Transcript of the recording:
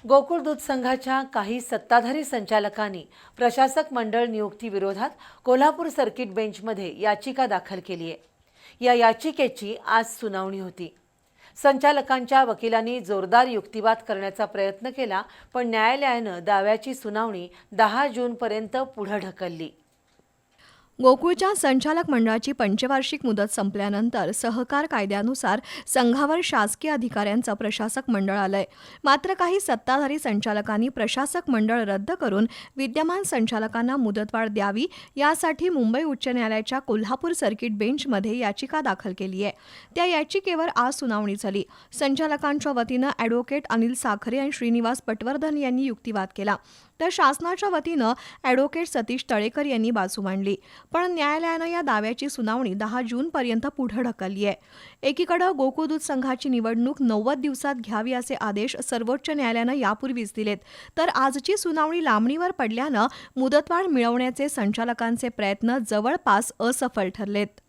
गोकुळ दूध संघाच्या काही सत्ताधारी संचालकांनी प्रशासक मंडळ नियुक्ती विरोधात कोल्हापूर सर्किट बेंचमध्ये याचिका दाखल केली आहे। या याचिकेची आज सुनावणी होती। संचालकांच्या वकिलांनी जोरदार युक्तिवाद करण्याचा प्रयत्न केला, पण न्यायालयाने दाव्याची सुनावणी 10 जूनपर्यंत पुढे ढकलली। गोकुळच्या संचालक मंडळाची पंचवार्षिक मुदत संपल्यानंतर सहकार कायद्यानुसार संघावर शासकीय अधिकाऱ्यांचं प्रशासक मंडळ आलंय। मात्र काही सत्ताधारी संचालकांनी प्रशासक मंडळ रद्द करून विद्यमान संचालकांना मुदतवाढ द्यावी यासाठी मुंबई उच्च न्यायालयाच्या कोल्हापूर सर्किट बेंचमध्ये याचिका दाखल केली आहे। त्या याचिकेवर आज सुनावणी झाली। संचालकांच्या वतीनं ॲडव्होकेट अनिल साखरे आणि श्रीनिवास पटवर्धन यांनी युक्तिवाद केला, तर शासनाच्या वतीनं ॲडव्होकेट सतीश तळेकर यांनी बाजू मांडली। पण न्यायालयानं या दाव्याची सुनावणी 10 जूनपर्यंत पुढे ढकलली आहे। एकीकडे गोकुळ दूध संघाची निवडणूक 90 दिवसात घ्यावी असे आदेश सर्वोच्च न्यायालयानं यापूर्वीच दिलेत, तर आजची सुनावणी लांबणीवर पडल्यानं मुदतवाढ मिळवण्याचे संचालकांचे प्रयत्न जवळपास असफल ठरलेत।